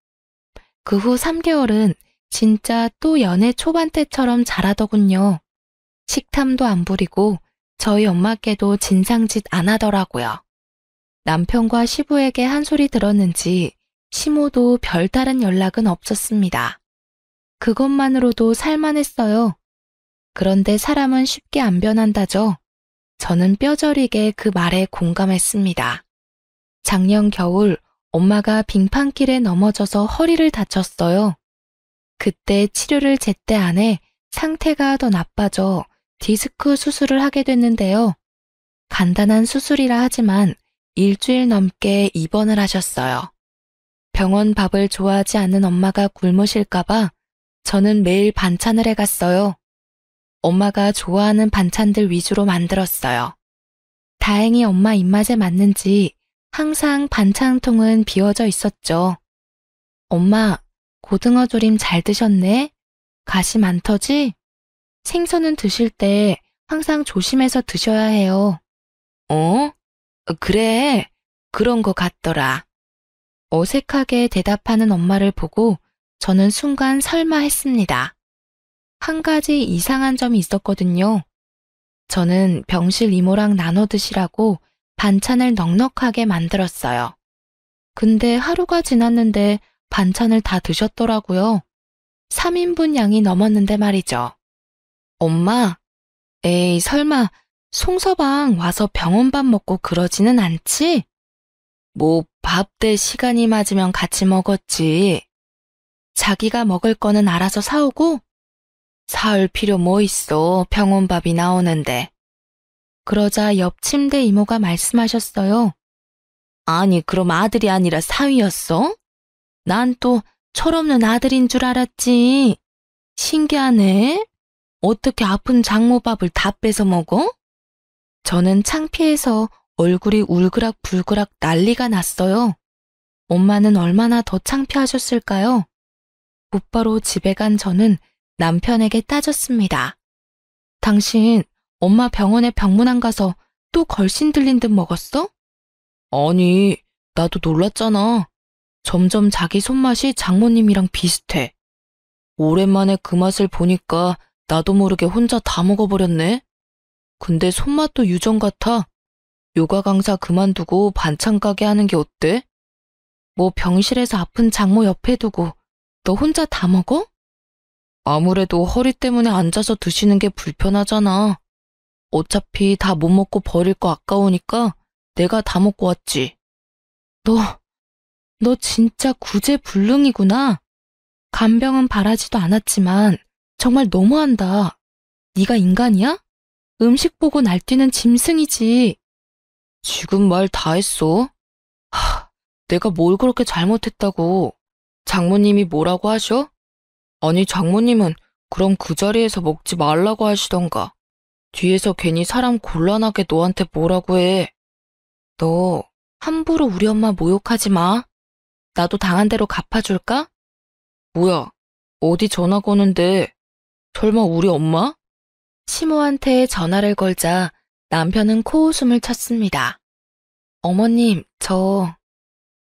그 후 3개월은 진짜 또 연애 초반 때처럼 자라더군요. 식탐도 안 부리고 저희 엄마께도 진상짓 안 하더라고요. 남편과 시부에게 한 소리 들었는지 시모도 별다른 연락은 없었습니다. 그것만으로도 살만했어요. 그런데 사람은 쉽게 안 변한다죠. 저는 뼈저리게 그 말에 공감했습니다. 작년 겨울 엄마가 빙판길에 넘어져서 허리를 다쳤어요. 그때 치료를 제때 안 해 상태가 더 나빠져 디스크 수술을 하게 됐는데요. 간단한 수술이라 하지만 일주일 넘게 입원을 하셨어요. 병원 밥을 좋아하지 않는 엄마가 굶으실까봐 저는 매일 반찬을 해갔어요. 엄마가 좋아하는 반찬들 위주로 만들었어요. 다행히 엄마 입맛에 맞는지 항상 반찬통은 비워져 있었죠. 엄마, 고등어 조림 잘 드셨네? 가시 많더지? 생선은 드실 때 항상 조심해서 드셔야 해요. 어? 그래. 그런 거 같더라. 어색하게 대답하는 엄마를 보고 저는 순간 설마 했습니다. 한 가지 이상한 점이 있었거든요. 저는 병실 이모랑 나눠 드시라고 반찬을 넉넉하게 만들었어요. 근데 하루가 지났는데 반찬을 다 드셨더라고요. 3인분 양이 넘었는데 말이죠. 엄마, 에이, 설마 송서방 와서 병원밥 먹고 그러지는 않지? 뭐 밥 대 시간이 맞으면 같이 먹었지. 자기가 먹을 거는 알아서 사오고? 사올 필요 뭐 있어, 병원밥이 나오는데. 그러자 옆 침대 이모가 말씀하셨어요. 아니, 그럼 아들이 아니라 사위였어? 난 또 철없는 아들인 줄 알았지. 신기하네. 어떻게 아픈 장모밥을 다 뺏어 먹어? 저는 창피해서 얼굴이 울그락불그락 난리가 났어요. 엄마는 얼마나 더 창피하셨을까요? 곧바로 집에 간 저는 남편에게 따졌습니다. 당신 엄마 병원에 병문안 가서 또 걸신 들린 듯 먹었어? 아니, 나도 놀랐잖아. 점점 자기 손맛이 장모님이랑 비슷해. 오랜만에 그 맛을 보니까 나도 모르게 혼자 다 먹어버렸네. 근데 손맛도 유전 같아. 요가 강사 그만두고 반찬 가게 하는 게 어때? 뭐 병실에서 아픈 장모 옆에 두고 너 혼자 다 먹어? 아무래도 허리 때문에 앉아서 드시는 게 불편하잖아. 어차피 다 못 먹고 버릴 거 아까우니까 내가 다 먹고 왔지. 너 진짜 구제불능이구나. 간병은 바라지도 않았지만 정말 너무한다. 네가 인간이야? 음식 보고 날뛰는 짐승이지. 지금 말 다 했어. 내가 뭘 그렇게 잘못했다고. 장모님이 뭐라고 하셔? 아니, 장모님은 그럼 그 자리에서 먹지 말라고 하시던가. 뒤에서 괜히 사람 곤란하게 너한테 뭐라고 해. 너 함부로 우리 엄마 모욕하지 마. 나도 당한 대로 갚아줄까? 뭐야, 어디 전화 거는데. 설마 우리 엄마? 시모한테 전화를 걸자 남편은 코웃음을 쳤습니다. 어머님,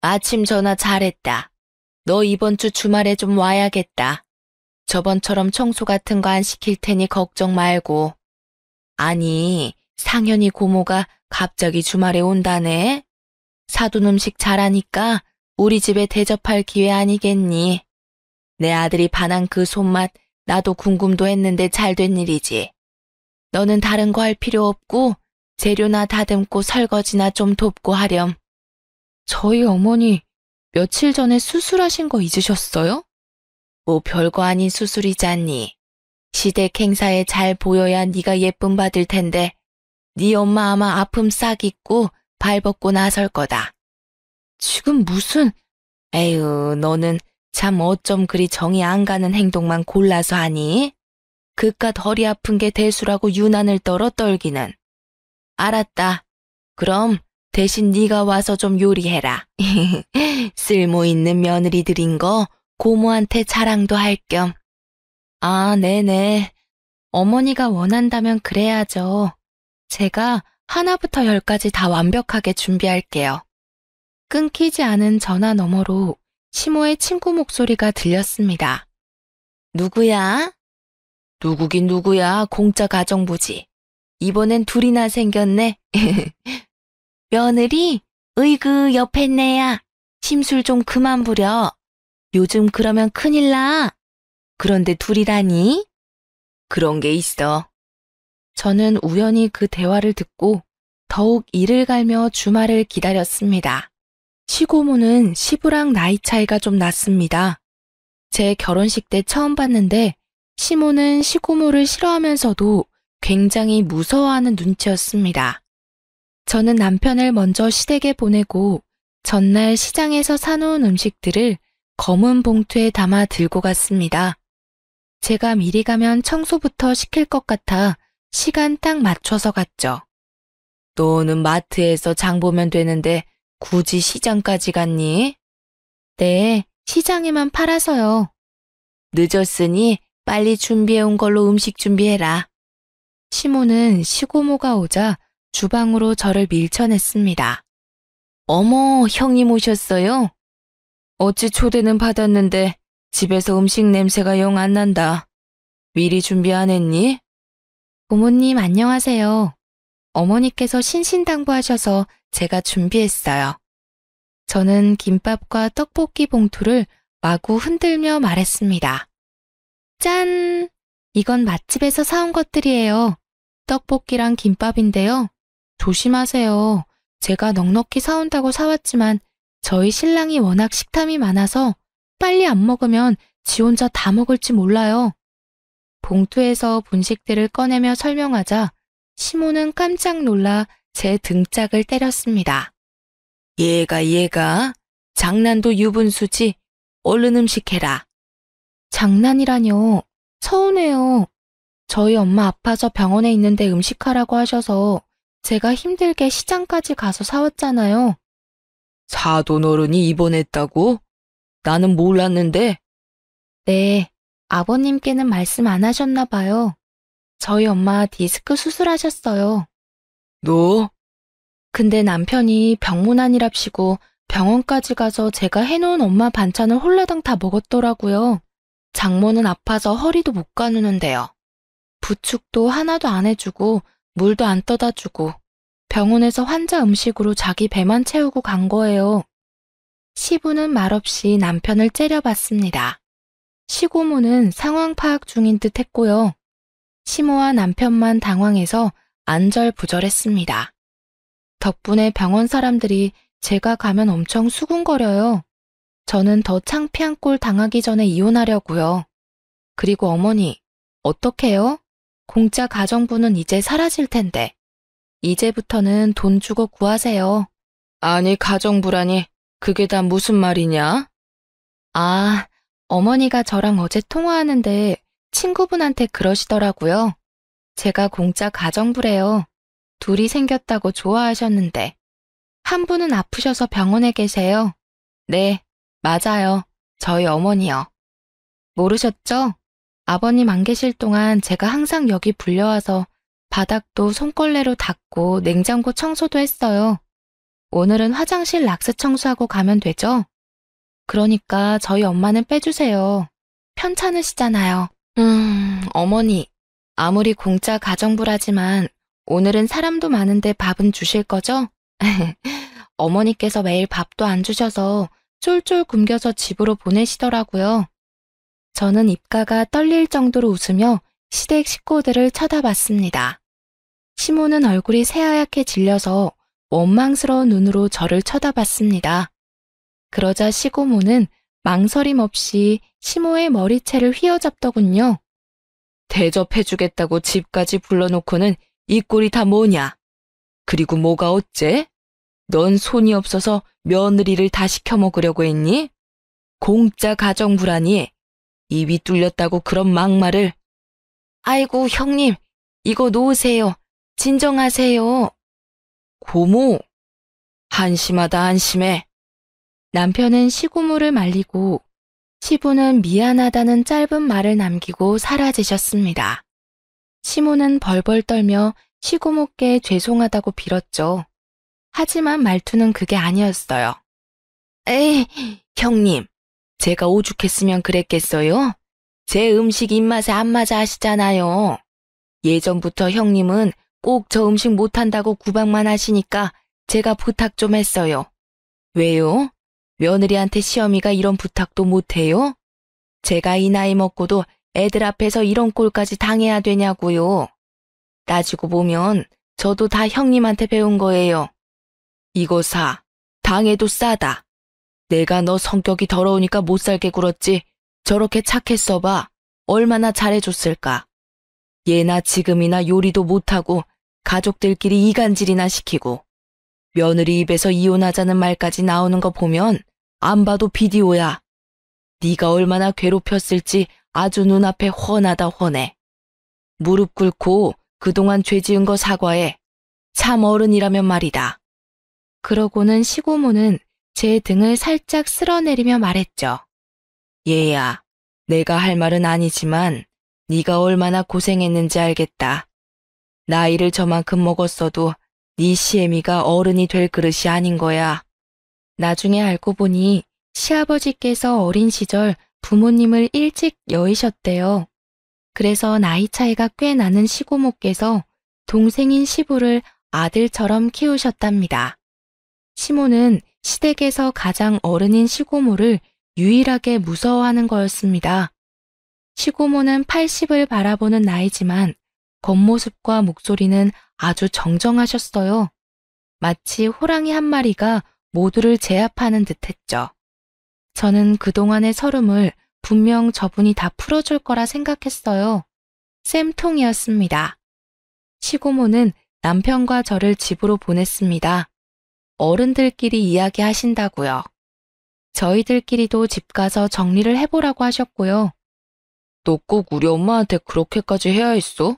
아침 전화 잘했다. 너 이번 주 주말에 좀 와야겠다. 저번처럼 청소 같은 거 안 시킬 테니 걱정 말고. 아니, 상현이 고모가 갑자기 주말에 온다네. 사돈 음식 잘하니까 우리 집에 대접할 기회 아니겠니? 내 아들이 반한 그 손맛 나도 궁금도 했는데 잘 된 일이지. 너는 다른 거 할 필요 없고 재료나 다듬고 설거지나 좀 돕고 하렴. 저희 어머니 며칠 전에 수술하신 거 잊으셨어요? 뭐 별거 아닌 수술이잖니. 시댁 행사에 잘 보여야 네가 예쁨 받을 텐데 네 엄마 아마 아픔 싹 잊고 발 벗고 나설 거다. 지금 무슨... 에휴, 너는 참 어쩜 그리 정이 안 가는 행동만 골라서 하니? 그깟 허리 아픈 게 대수라고 유난을 떨어 떨기는. 알았다. 그럼 대신 네가 와서 좀 요리해라. 쓸모 있는 며느리들인 거 고모한테 자랑도 할 겸. 아, 네네. 어머니가 원한다면 그래야죠. 제가 하나부터 열까지 다 완벽하게 준비할게요. 끊기지 않은 전화 너머로 시모의 친구 목소리가 들렸습니다. 누구야? 누구긴 누구야, 공짜 가정부지. 이번엔 둘이나 생겼네. 며느리? 으이그, 옆에 내야. 심술 좀 그만 부려. 요즘 그러면 큰일 나. 그런데 둘이라니? 그런 게 있어. 저는 우연히 그 대화를 듣고 더욱 이를 갈며 주말을 기다렸습니다. 시고모는 시부랑 나이 차이가 좀 났습니다. 제 결혼식 때 처음 봤는데 시모는 시고모를 싫어하면서도 굉장히 무서워하는 눈치였습니다. 저는 남편을 먼저 시댁에 보내고 전날 시장에서 사놓은 음식들을 검은 봉투에 담아 들고 갔습니다. 제가 미리 가면 청소부터 시킬 것 같아 시간 딱 맞춰서 갔죠. 너는 마트에서 장 보면 되는데 굳이 시장까지 갔니? 네, 시장에만 팔아서요. 늦었으니 빨리 준비해온 걸로 음식 준비해라. 시모는 시고모가 오자 주방으로 저를 밀쳐냈습니다. 어머, 형님 오셨어요? 어찌 초대는 받았는데 집에서 음식 냄새가 영 안 난다. 미리 준비 안 했니? 부모님 안녕하세요. 어머니께서 신신당부하셔서 제가 준비했어요. 저는 김밥과 떡볶이 봉투를 마구 흔들며 말했습니다. 짠! 이건 맛집에서 사온 것들이에요. 떡볶이랑 김밥인데요. 조심하세요. 제가 넉넉히 사온다고 사왔지만 저희 신랑이 워낙 식탐이 많아서 빨리 안 먹으면 지 혼자 다 먹을지 몰라요. 봉투에서 분식들을 꺼내며 설명하자 시모는 깜짝 놀라 제 등짝을 때렸습니다. 얘가 장난도 유분수지. 얼른 음식해라. 장난이라뇨. 서운해요. 저희 엄마 아파서 병원에 있는데 음식하라고 하셔서 제가 힘들게 시장까지 가서 사왔잖아요. 사돈 어른이 입원했다고? 나는 몰랐는데. 네, 아버님께는 말씀 안 하셨나 봐요. 저희 엄마 디스크 수술하셨어요. 너? 근데 남편이 병문안이랍시고 병원까지 가서 제가 해놓은 엄마 반찬을 홀라당 다 먹었더라고요. 장모는 아파서 허리도 못 가누는데요. 부축도 하나도 안 해주고 물도 안 떠다 주고 병원에서 환자 음식으로 자기 배만 채우고 간 거예요. 시부는 말없이 남편을 째려봤습니다. 시고모는 상황 파악 중인 듯 했고요. 시모와 남편만 당황해서 안절부절했습니다. 덕분에 병원 사람들이 제가 가면 엄청 수군거려요. 저는 더 창피한 꼴 당하기 전에 이혼하려고요. 그리고 어머니, 어떡해요? 공짜 가정부는 이제 사라질 텐데. 이제부터는 돈 주고 구하세요. 아니, 가정부라니, 그게 다 무슨 말이냐? 아, 어머니가 저랑 어제 통화하는데 친구분한테 그러시더라고요. 제가 공짜 가정부래요. 둘이 생겼다고 좋아하셨는데. 한 분은 아프셔서 병원에 계세요. 네, 맞아요. 저희 어머니요. 모르셨죠? 아버님 안 계실 동안 제가 항상 여기 불려와서 바닥도 손걸레로 닦고 냉장고 청소도 했어요. 오늘은 화장실 락스 청소하고 가면 되죠? 그러니까 저희 엄마는 빼주세요. 편찮으시잖아요. 어머니, 아무리 공짜 가정부라지만 오늘은 사람도 많은데 밥은 주실 거죠? 어머니께서 매일 밥도 안 주셔서 쫄쫄 굶겨서 집으로 보내시더라고요. 저는 입가가 떨릴 정도로 웃으며 시댁 식구들을 쳐다봤습니다. 시모는 얼굴이 새하얗게 질려서 원망스러운 눈으로 저를 쳐다봤습니다. 그러자 시고모는 망설임 없이 시모의 머리채를 휘어잡더군요. 대접해주겠다고 집까지 불러놓고는 이 꼴이 다 뭐냐? 그리고 뭐가 어째? 넌 손이 없어서 며느리를 다 시켜 먹으려고 했니? 공짜 가정부라니. 입이 뚫렸다고 그런 막말을. 아이고 형님, 이거 놓으세요. 진정하세요. 고모, 한심하다 한심해. 남편은 시고모를 말리고 시부는 미안하다는 짧은 말을 남기고 사라지셨습니다. 시모는 벌벌 떨며 시고모께 죄송하다고 빌었죠. 하지만 말투는 그게 아니었어요. 에이, 형님, 제가 오죽했으면 그랬겠어요? 제 음식 입맛에 안 맞아 하시잖아요. 예전부터 형님은 꼭 저 음식 못한다고 구박만 하시니까 제가 부탁 좀 했어요. 왜요? 며느리한테 시어미가 이런 부탁도 못해요? 제가 이 나이 먹고도 애들 앞에서 이런 꼴까지 당해야 되냐고요. 따지고 보면 저도 다 형님한테 배운 거예요. 이거 사. 당해도 싸다. 내가 너 성격이 더러우니까 못 살게 굴었지. 저렇게 착했어봐. 얼마나 잘해줬을까. 얘나 지금이나 요리도 못하고 가족들끼리 이간질이나 시키고 며느리 입에서 이혼하자는 말까지 나오는 거 보면 안 봐도 비디오야. 네가 얼마나 괴롭혔을지 아주 눈앞에 훤하다 훤해. 무릎 꿇고 그동안 죄 지은 거 사과해. 참 어른이라면 말이다. 그러고는 시고모는 제 등을 살짝 쓸어내리며 말했죠. 얘야, 내가 할 말은 아니지만 네가 얼마나 고생했는지 알겠다. 나이를 저만큼 먹었어도 네 시애미가 어른이 될 그릇이 아닌 거야. 나중에 알고 보니 시아버지께서 어린 시절 부모님을 일찍 여의셨대요. 그래서 나이 차이가 꽤 나는 시고모께서 동생인 시부를 아들처럼 키우셨답니다. 시모는 시댁에서 가장 어른인 시고모를 유일하게 무서워하는 거였습니다. 시고모는 80을 바라보는 나이지만 겉모습과 목소리는 아주 정정하셨어요. 마치 호랑이 한 마리가 모두를 제압하는 듯했죠. 저는 그동안의 서름을 분명 저분이 다 풀어줄 거라 생각했어요. 쌤통이었습니다. 시고모는 남편과 저를 집으로 보냈습니다. 어른들끼리 이야기하신다고요. 저희들끼리도 집 가서 정리를 해보라고 하셨고요. 너 꼭 우리 엄마한테 그렇게까지 해야 했어?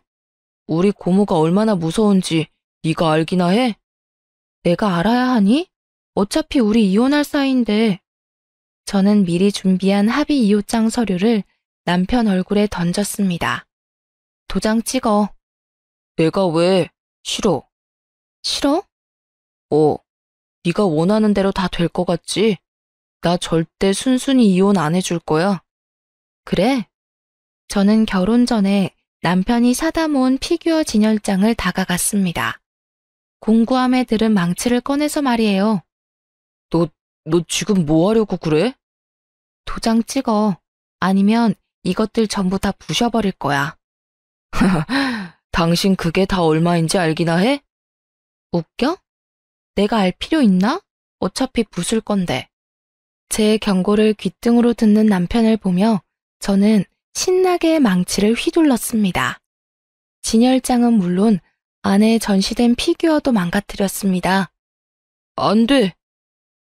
우리 고모가 얼마나 무서운지 네가 알기나 해? 내가 알아야 하니? 어차피 우리 이혼할 사이인데. 저는 미리 준비한 합의 이웃장 서류를 남편 얼굴에 던졌습니다. 도장 찍어. 내가 왜? 싫어. 싫어? 네가 원하는 대로 다 될 것 같지? 나 절대 순순히 이혼 안 해줄 거야. 그래? 저는 결혼 전에 남편이 사다 모은 피규어 진열장을 다가갔습니다. 공구함에 들은 망치를 꺼내서 말이에요. 너 지금 뭐 하려고 그래? 도장 찍어. 아니면 이것들 전부 다 부셔버릴 거야. 당신 그게 다 얼마인지 알기나 해? 웃겨? 내가 알 필요 있나? 어차피 부술 건데. 제 경고를 귓등으로 듣는 남편을 보며 저는 신나게 망치를 휘둘렀습니다. 진열장은 물론 안에 전시된 피규어도 망가뜨렸습니다. 안 돼!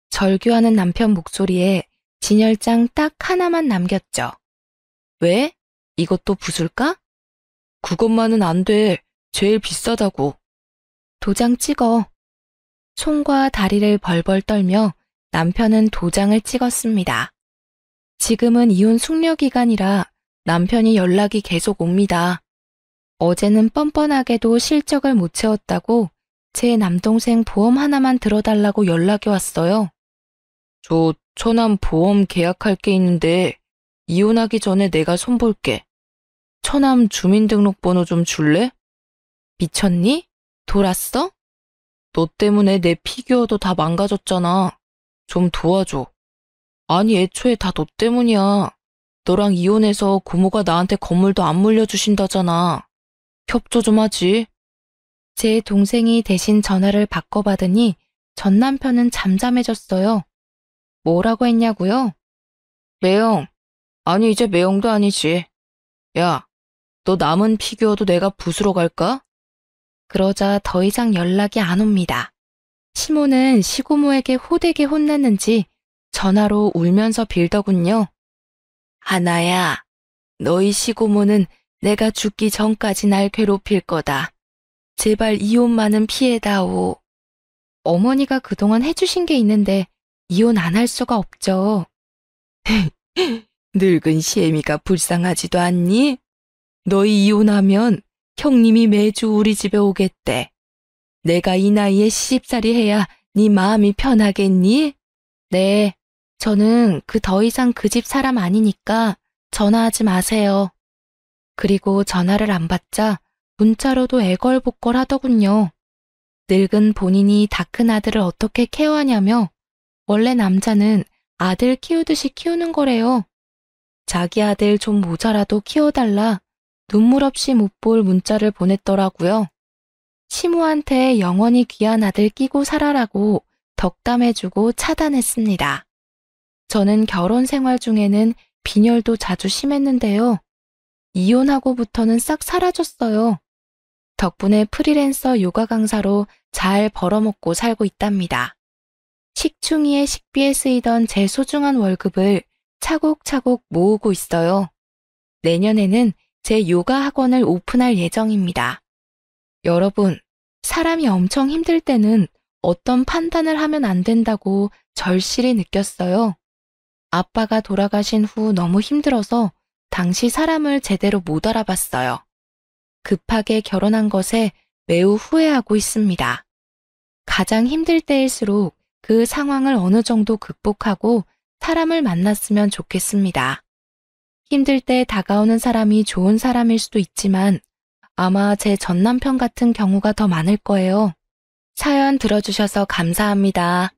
절규하는 남편 목소리에 진열장 딱 하나만 남겼죠. 왜? 이것도 부술까? 그것만은 안 돼. 제일 비싸다고. 도장 찍어. 손과 다리를 벌벌 떨며 남편은 도장을 찍었습니다. 지금은 이혼 숙려 기간이라 남편이 연락이 계속 옵니다. 어제는 뻔뻔하게도 실적을 못 채웠다고 제 남동생 보험 하나만 들어달라고 연락이 왔어요. 저 처남 보험 계약할 게 있는데 이혼하기 전에 내가 손볼게. 처남 주민등록번호 좀 줄래? 미쳤니? 돌았어? 너 때문에 내 피규어도 다 망가졌잖아. 좀 도와줘. 아니 애초에 다 너 때문이야. 너랑 이혼해서 고모가 나한테 건물도 안 물려주신다잖아. 협조 좀 하지. 제 동생이 대신 전화를 바꿔받으니 전 남편은 잠잠해졌어요. 뭐라고 했냐고요? 매영. 아니 이제 매영도 아니지. 야, 너 남은 피규어도 내가 부수러 갈까? 그러자 더 이상 연락이 안 옵니다. 시모는 시고모에게 호되게 혼났는지 전화로 울면서 빌더군요. 하나야, 너희 시고모는 내가 죽기 전까지 날 괴롭힐 거다. 제발 이혼만은 피해다오. 어머니가 그동안 해주신 게 있는데 이혼 안 할 수가 없죠. 늙은 시애미가 불쌍하지도 않니? 너희 이혼하면 형님이 매주 우리 집에 오겠대. 내가 이 나이에 시집살이 해야 네 마음이 편하겠니? 네, 저는 더 이상 그 집 사람 아니니까 전화하지 마세요. 그리고 전화를 안 받자 문자로도 애걸복걸 하더군요. 늙은 본인이 다 큰 아들을 어떻게 케어하냐며 원래 남자는 아들 키우듯이 키우는 거래요. 자기 아들 좀 모자라도 키워달라 눈물 없이 못 볼 문자를 보냈더라고요. 시모한테 영원히 귀한 아들 끼고 살아라고 덕담해주고 차단했습니다. 저는 결혼 생활 중에는 빈혈도 자주 심했는데요. 이혼하고부터는 싹 사라졌어요. 덕분에 프리랜서 요가 강사로 잘 벌어먹고 살고 있답니다. 식충이의 식비에 쓰이던 제 소중한 월급을 차곡차곡 모으고 있어요. 내년에는 제 요가 학원을 오픈할 예정입니다. 여러분, 사람이 엄청 힘들 때는 어떤 판단을 하면 안 된다고 절실히 느꼈어요. 아빠가 돌아가신 후 너무 힘들어서 당시 사람을 제대로 못 알아봤어요. 급하게 결혼한 것에 매우 후회하고 있습니다. 가장 힘들 때일수록 그 상황을 어느 정도 극복하고 사람을 만났으면 좋겠습니다. 힘들 때 다가오는 사람이 좋은 사람일 수도 있지만 아마 제 전 남편 같은 경우가 더 많을 거예요. 사연 들어주셔서 감사합니다.